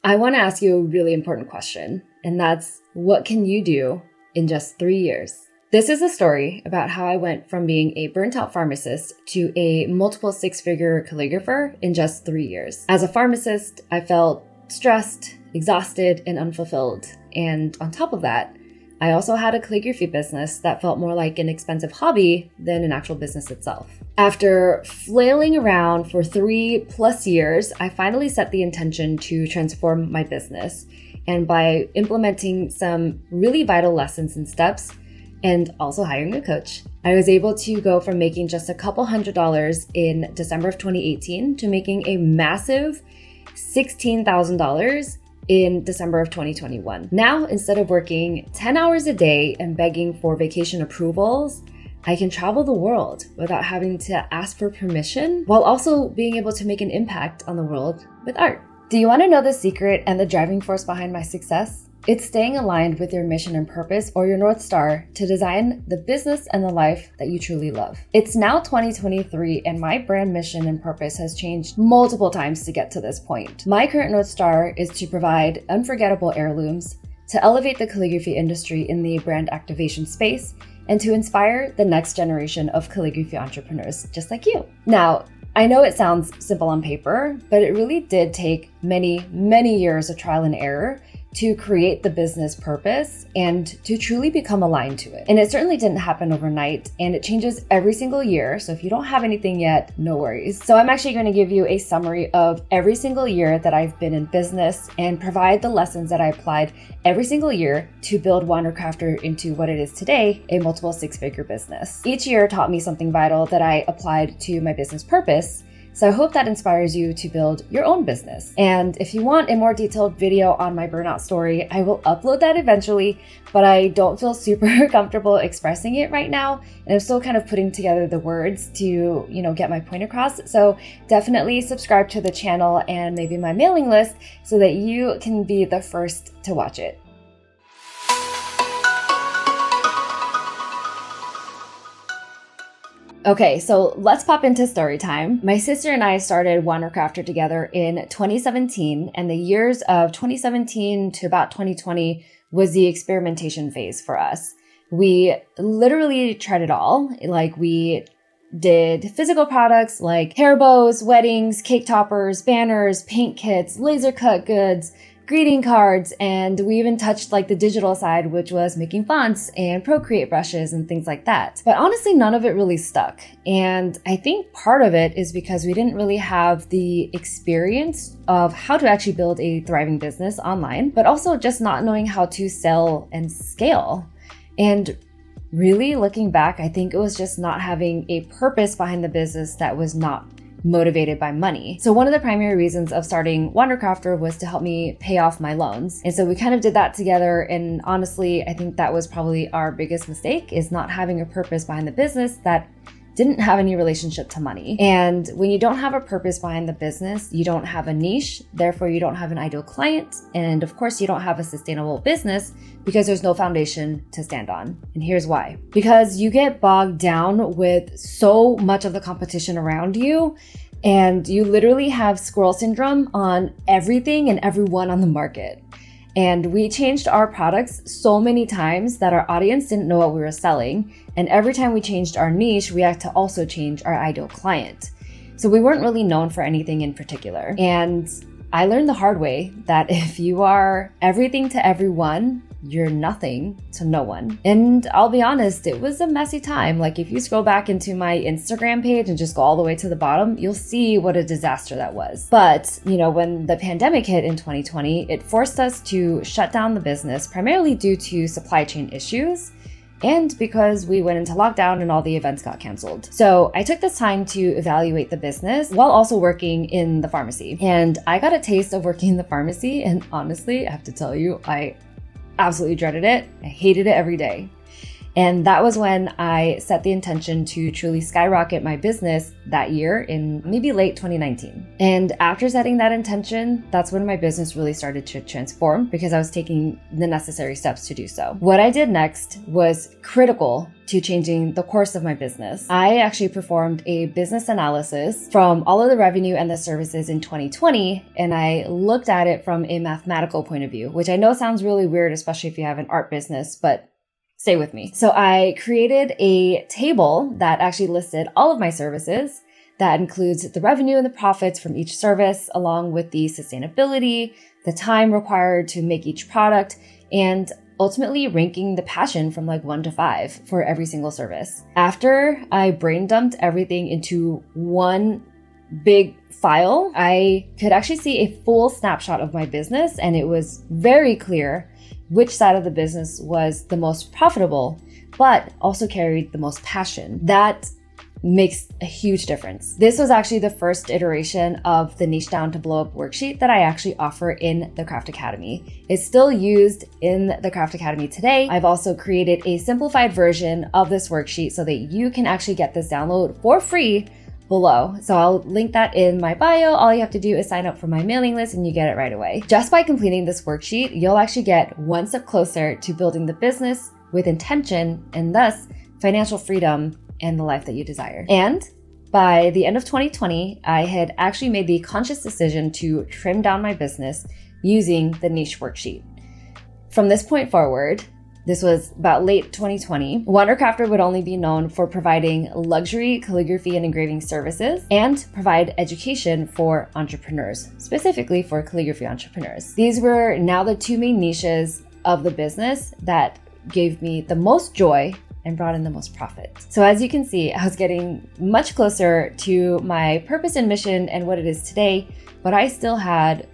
I want to ask you a really important question, and that's, what can you do in just 3 years? This is a story about how I went from being a burnt out pharmacist to a multiple six-figure calligrapher in just 3 years. As a pharmacist, I felt stressed, exhausted, and unfulfilled. And on top of that, I also had a calligraphy business that felt more like an expensive hobby than an actual business itself. After flailing around for 3+ years, I finally set the intention to transform my business. And by implementing some really vital lessons and steps, and also hiring a coach, I was able to go from making just a couple $100s in December of 2018 to making a massive $16,000 in December of 2021. Now, instead of working 10 hours a day and begging for vacation approvals, I can travel the world without having to ask for permission, while also being able to make an impact on the world with art. Do you want to know the secret and the driving force behind my success? It's staying aligned with your mission and purpose, or your North Star, to design the business and the life that you truly love. It's now 2023, and my brand mission and purpose has changed multiple times to get to this point. My current North Star is to provide unforgettable heirlooms, to elevate the calligraphy industry in the brand activation space, and to inspire the next generation of calligraphy entrepreneurs just like you. Now, I know it sounds simple on paper, but it really did take many, many years of trial and error to create the business purpose and to truly become aligned to it. And it certainly didn't happen overnight, and it changes every single year. So if you don't have anything yet, no worries. So I'm actually going to give you a summary of every single year that I've been in business and provide the lessons that I applied every single year to build Wandercrafter into what it is today, a multiple six-figure business. Each year taught me something vital that I applied to my business purpose. So I hope that inspires you to build your own business. And if you want a more detailed video on my burnout story, I will upload that eventually, but I don't feel super comfortable expressing it right now. And I'm still kind of putting together the words to, get my point across. So definitely subscribe to the channel and maybe my mailing list so that you can be the first to watch it. Okay, so let's pop into story time. My sister and I started Wandercrafter together in 2017, and the years of 2017 to about 2020 was the experimentation phase for us. We literally tried it all. We did physical products like hair bows, weddings, cake toppers, banners, paint kits, laser cut goods, greeting cards, and we even touched the digital side, which was making fonts and Procreate brushes and things like that. But honestly, none of it really stuck. And I think part of it is because we didn't really have the experience of how to actually build a thriving business online, but also just not knowing how to sell and scale. And really looking back, I think it was just not having a purpose behind the business that was not motivated by money. So one of the primary reasons of starting Wandercrafter was to help me pay off my loans. And so we kind of did that together. And honestly, I think that was probably our biggest mistake, is not having a purpose behind the business that didn't have any relationship to money. And when you don't have a purpose behind the business, you don't have a niche, therefore you don't have an ideal client. And of course, you don't have a sustainable business because there's no foundation to stand on. And here's why. Because you get bogged down with so much of the competition around you, and you literally have squirrel syndrome on everything and everyone on the market. And we changed our products so many times that our audience didn't know what we were selling. And every time we changed our niche, we had to also change our ideal client. So we weren't really known for anything in particular. And I learned the hard way that if you are everything to everyone, you're nothing to no one. And I'll be honest, it was a messy time. If you scroll back into my Instagram page and just go all the way to the bottom, you'll see what a disaster that was. But, when the pandemic hit in 2020, it forced us to shut down the business, primarily due to supply chain issues, and because we went into lockdown and all the events got canceled. So I took this time to evaluate the business while also working in the pharmacy. And I got a taste of working in the pharmacy, and honestly, I have to tell you, I absolutely dreaded it. I hated it every day. And that was when I set the intention to truly skyrocket my business that year in maybe late 2019. And after setting that intention, that's when my business really started to transform because I was taking the necessary steps to do so. What I did next was critical to changing the course of my business. I actually performed a business analysis from all of the revenue and the services in 2020, and I looked at it from a mathematical point of view, which I know sounds really weird, especially if you have an art business, but stay with me. So I created a table that actually listed all of my services. That includes the revenue and the profits from each service, along with the sustainability, the time required to make each product, and ultimately ranking the passion from like 1 to 5 for every single service. After I brain dumped everything into one big file, I could actually see a full snapshot of my business, and it was very clear which side of the business was the most profitable, but also carried the most passion. That makes a huge difference. This was actually the first iteration of the Niche Down to Blow Up worksheet that I actually offer in the Craft Academy. It's still used in the Craft Academy today. I've also created a simplified version of this worksheet so that you can actually get this download for free below. So I'll link that in my bio. All you have to do is sign up for my mailing list and you get it right away. Just by completing this worksheet, you'll actually get one step closer to building the business with intention and thus financial freedom and the life that you desire. And by the end of 2020, I had actually made the conscious decision to trim down my business using the niche worksheet. From this point forward, this was about late 2020, Wondercrafter would only be known for providing luxury calligraphy and engraving services and provide education for entrepreneurs, specifically for calligraphy entrepreneurs. These were now the two main niches of the business that gave me the most joy and brought in the most profit. So as you can see, I was getting much closer to my purpose and mission and what it is today, but I still had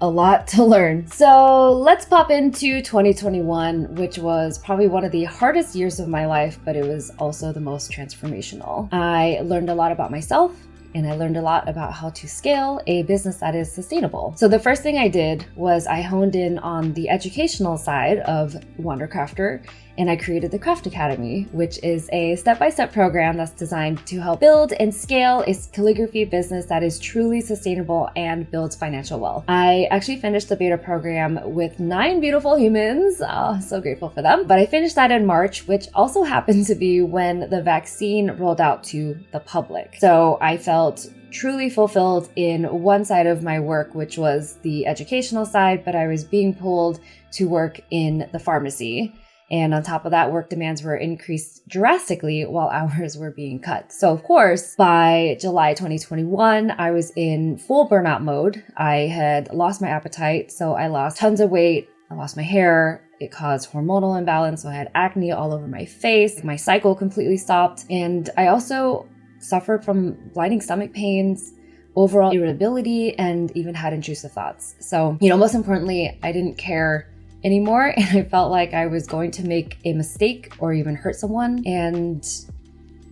a lot to learn. So let's pop into 2021, which was probably one of the hardest years of my life, but it was also the most transformational. I learned a lot about myself, and I learned a lot about how to scale a business that is sustainable. So the first thing I did was I honed in on the educational side of Wondercrafter, and I created the Craft Academy, which is a step-by-step program that's designed to help build and scale a calligraphy business that is truly sustainable and builds financial wealth. I actually finished the beta program with 9 beautiful humans. Oh, so grateful for them. But I finished that in March, which also happened to be when the vaccine rolled out to the public. So I felt truly fulfilled in one side of my work, which was the educational side, but I was being pulled to work in the pharmacy. And on top of that, work demands were increased drastically while hours were being cut. So of course, by July 2021, I was in full burnout mode. I had lost my appetite, so I lost tons of weight. I lost my hair. It caused hormonal imbalance, so I had acne all over my face. My cycle completely stopped. And I also suffered from blinding stomach pains, overall irritability, and even had intrusive thoughts. So, most importantly, I didn't care anymore, and I felt like I was going to make a mistake or even hurt someone, and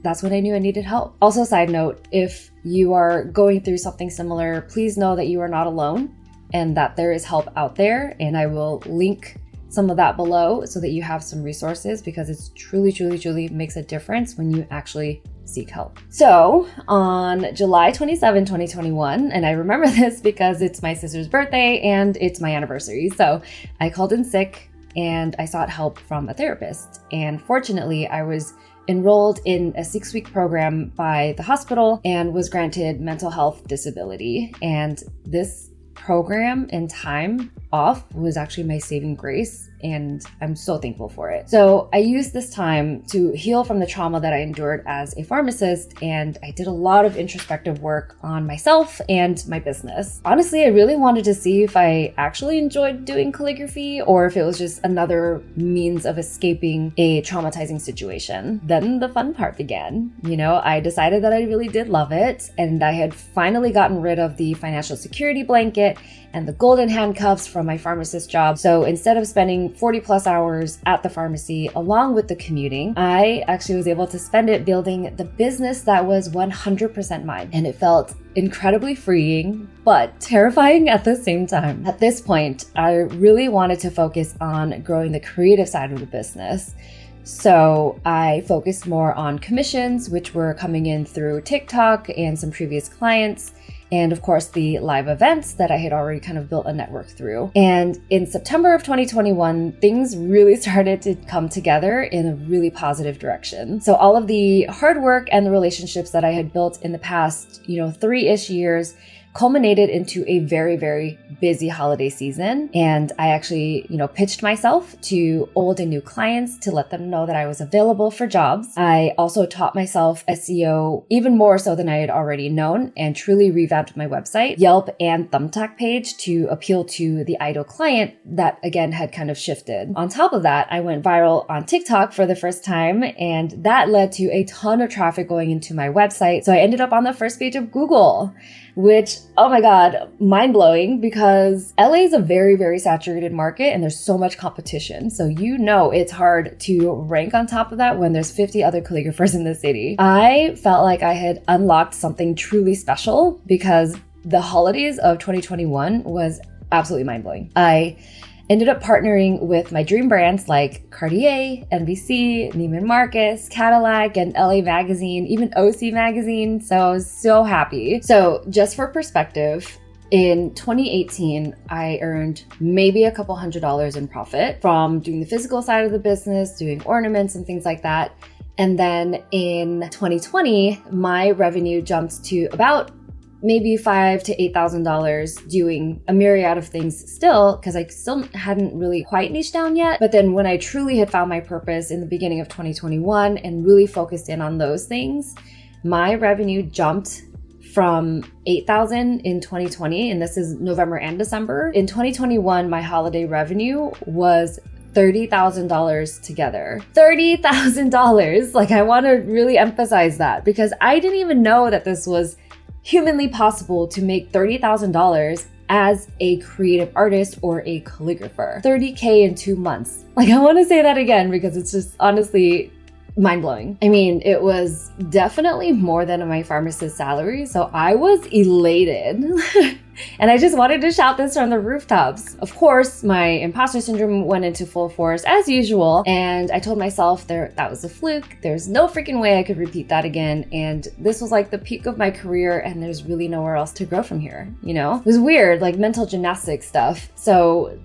that's when I knew I needed help. Also, side note, if you are going through something similar, please know that you are not alone and that there is help out there, and I will link some of that below so that you have some resources, because it's truly makes a difference when you actually seek help. So on July 27, 2021, and I remember this because it's my sister's birthday and it's my anniversary. So I called in sick and I sought help from a therapist. And fortunately, I was enrolled in a 6-week program by the hospital and was granted mental health disability. And this program and time off was actually my saving grace, and I'm so thankful for it. So I used this time to heal from the trauma that I endured as a pharmacist, and I did a lot of introspective work on myself and my business. Honestly, I really wanted to see if I actually enjoyed doing calligraphy or if it was just another means of escaping a traumatizing situation. Then the fun part began. I decided that I really did love it, and I had finally gotten rid of the financial security blanket and the golden handcuffs from my pharmacist job. So instead of spending 40 plus hours at the pharmacy along with the commuting, I actually was able to spend it building the business that was 100% mine. And it felt incredibly freeing, but terrifying at the same time. At this point, I really wanted to focus on growing the creative side of the business. So I focused more on commissions, which were coming in through TikTok and some previous clients. And of course, the live events that I had already kind of built a network through. And in September of 2021, things really started to come together in a really positive direction. So all of the hard work and the relationships that I had built in the past, 3-ish years culminated into a very, very busy holiday season. And I actually, pitched myself to old and new clients to let them know that I was available for jobs. I also taught myself SEO even more so than I had already known and truly revamped my website, Yelp, and Thumbtack page to appeal to the ideal client that again had kind of shifted. On top of that, I went viral on TikTok for the first time, and that led to a ton of traffic going into my website. So I ended up on the first page of Google, which, oh my God, mind-blowing, because LA is a very, very saturated market and there's so much competition. So it's hard to rank on top of that when there's 50 other calligraphers in the city. I felt like I had unlocked something truly special because the holidays of 2021 was absolutely mind-blowing. I ended up partnering with my dream brands like Cartier, NBC, Neiman Marcus, Cadillac, and LA Magazine, even OC Magazine. So I was so happy. So just for perspective, in 2018, I earned maybe a couple $100s in profit from doing the physical side of the business, doing ornaments and things like that. And then in 2020, my revenue jumped to about maybe $5,000 to $8,000 doing a myriad of things still, because I still hadn't really quite niched down yet. But then when I truly had found my purpose in the beginning of 2021 and really focused in on those things, my revenue jumped from $8,000 in 2020, and this is November and December. In 2021, my holiday revenue was $30,000 together. $30,000! Like, I want to really emphasize that because I didn't even know that this was humanly possible to make $30,000 as a creative artist or a calligrapher. $30K in 2 months. Like, I want to say that again because it's just honestly mind-blowing. I mean, it was definitely more than my pharmacist salary, so I was elated. And I just wanted to shout this from the rooftops. Of course, my imposter syndrome went into full force as usual, and I told myself that was a fluke. There's no freaking way I could repeat that again, and this was like the peak of my career, and there's really nowhere else to grow from here, It was weird, like mental gymnastics stuff. So,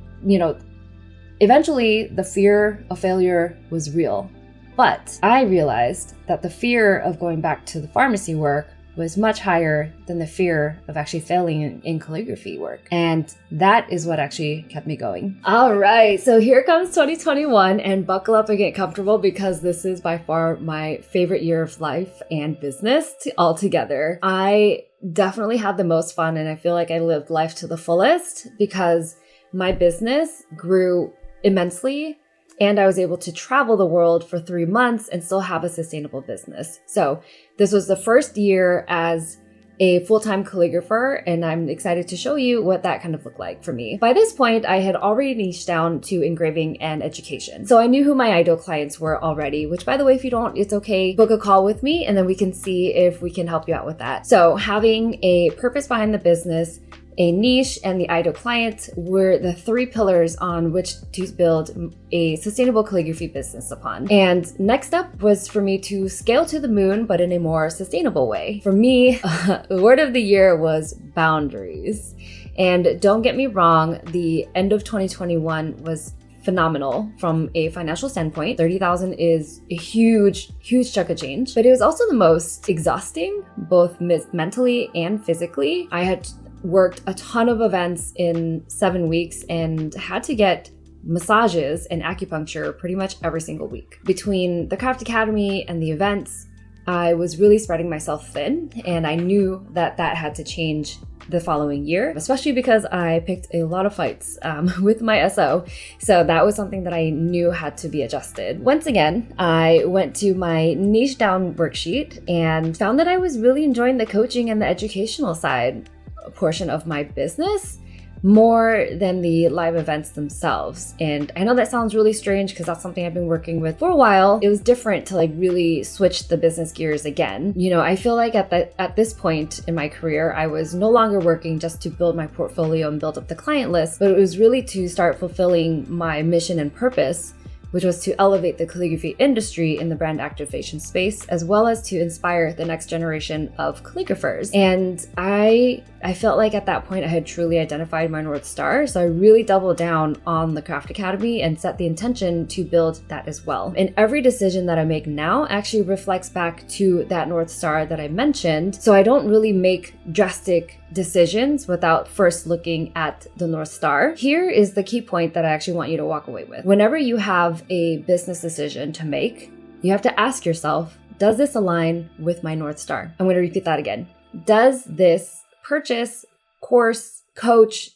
eventually the fear of failure was real. But I realized that the fear of going back to the pharmacy work was much higher than the fear of actually failing in calligraphy work. And that is what actually kept me going. All right, so here comes 2021, and buckle up and get comfortable because this is by far my favorite year of life and business altogether. I definitely had the most fun, and I feel like I lived life to the fullest because my business grew immensely. And I was able to travel the world for 3 months and still have a sustainable business. So this was the first year as a full-time calligrapher, and I'm excited to show you what that kind of looked like for me. By this point, I had already niched down to engraving and education. So I knew who my ideal clients were already, which by the way, if you don't, it's okay. Book a call with me and then we can see if we can help you out with that. So having a purpose behind the business, a niche, and the ideal client were the 3 pillars on which to build a sustainable calligraphy business upon. And next up was for me to scale to the moon, but in a more sustainable way. For me, the word of the year was boundaries. And don't get me wrong, the end of 2021 was phenomenal from a financial standpoint. $30,000 is a huge, huge chunk of change, but it was also the most exhausting, both mentally and physically. I had worked a ton of events in 7 weeks and had to get massages and acupuncture pretty much every single week. Between the Craft Academy and the events, I was really spreading myself thin, and I knew that had to change the following year, especially because I picked a lot of fights with my SO. So that was something that I knew had to be adjusted. Once again, I went to my niche down worksheet and found that I was really enjoying the coaching and the educational side portion of my business more than the live events themselves. And I know that sounds really strange because that's something I've been working with for a while. It was different to really switch the business gears again. I feel like at this point in my career, I was no longer working just to build my portfolio and build up the client list, but it was really to start fulfilling my mission and purpose, which was to elevate the calligraphy industry in the brand activation space, as well as to inspire the next generation of calligraphers. And I felt like at that point I had truly identified my North Star, so I really doubled down on the Craft Academy and set the intention to build that as well. And every decision that I make now actually reflects back to that North Star that I mentioned, so I don't really make drastic decisions without first looking at the North Star. Here is the key point that I actually want you to walk away with. Whenever you have a business decision to make, you have to ask yourself, does this align with my North Star? I'm going to repeat that again. Does this purchase, course, coach,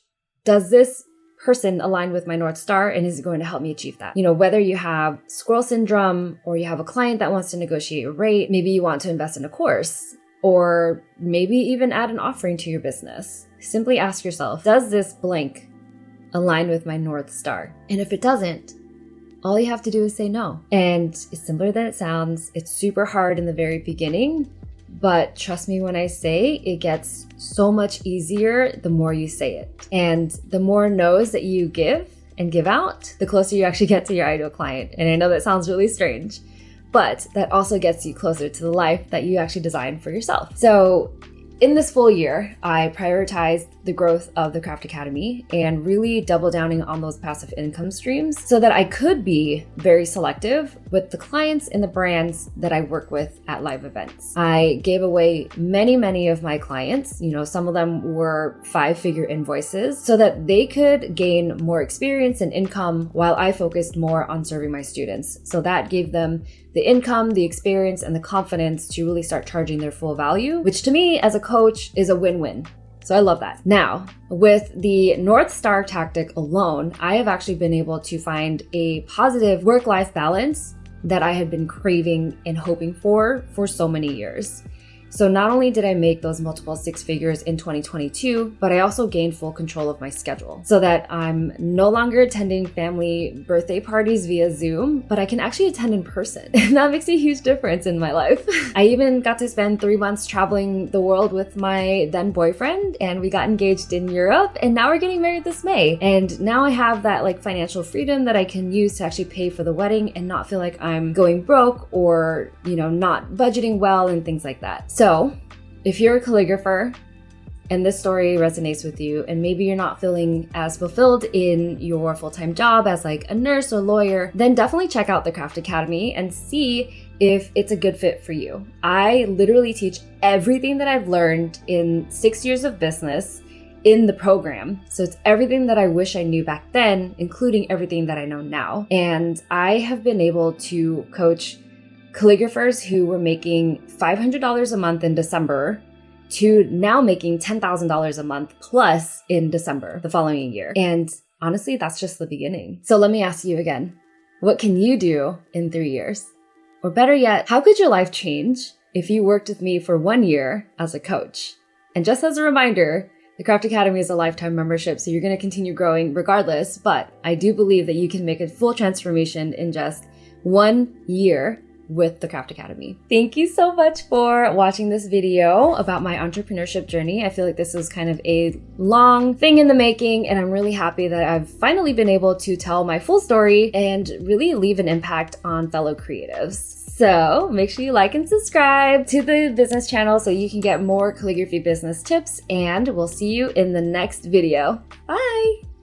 does this person align with my North Star, and is it going to help me achieve that? Whether you have squirrel syndrome or you have a client that wants to negotiate a rate, maybe you want to invest in a course, or maybe even add an offering to your business. Simply ask yourself, does this blank align with my North Star? And if it doesn't, all you have to do is say no. And it's simpler than it sounds. It's super hard in the very beginning, but trust me when I say it gets so much easier the more you say it. And the more no's that you give and give out, the closer you actually get to your ideal client. And I know that sounds really strange, but that also gets you closer to the life that you actually designed for yourself. So in this full year, I prioritized the growth of the Craft Academy and really double downing on those passive income streams so that I could be very selective with the clients and the brands that I work with at live events. I gave away many of my clients, some of them were 5-figure invoices, so that they could gain more experience and income while I focused more on serving my students. So that gave them the income, the experience, and the confidence to really start charging their full value, which to me as a coach is a win-win. So I love that. Now, with the North Star tactic alone, I have actually been able to find a positive work-life balance that I had been craving and hoping for so many years. So not only did I make those multiple 6 figures in 2022, but I also gained full control of my schedule so that I'm no longer attending family birthday parties via Zoom, but I can actually attend in person. And that makes a huge difference in my life. I even got to spend 3 months traveling the world with my then boyfriend, and we got engaged in Europe, and now we're getting married this May. And now I have that financial freedom that I can use to actually pay for the wedding and not feel like I'm going broke or, not budgeting well and things like that. So if you're a calligrapher and this story resonates with you, and maybe you're not feeling as fulfilled in your full-time job as a nurse or lawyer, then definitely check out the Craft Academy and see if it's a good fit for you. I literally teach everything that I've learned in 6 years of business in the program. So it's everything that I wish I knew back then, including everything that I know now. And I have been able to coach calligraphers who were making $500 a month in December to now making $10,000 a month plus in December the following year. And honestly, that's just the beginning. So let me ask you again, what can you do in 3 years? Or better yet, how could your life change if you worked with me for 1 year as a coach? And just as a reminder, the Craft Academy is a lifetime membership, so you're going to continue growing regardless, but I do believe that you can make a full transformation in just 1 year with the Craft Academy. Thank you so much for watching this video about my entrepreneurship journey. I feel like this was kind of a long thing in the making, and I'm really happy that I've finally been able to tell my full story and really leave an impact on fellow creatives. So make sure you like and subscribe to the business channel so you can get more calligraphy business tips, and we'll see you in the next video. Bye!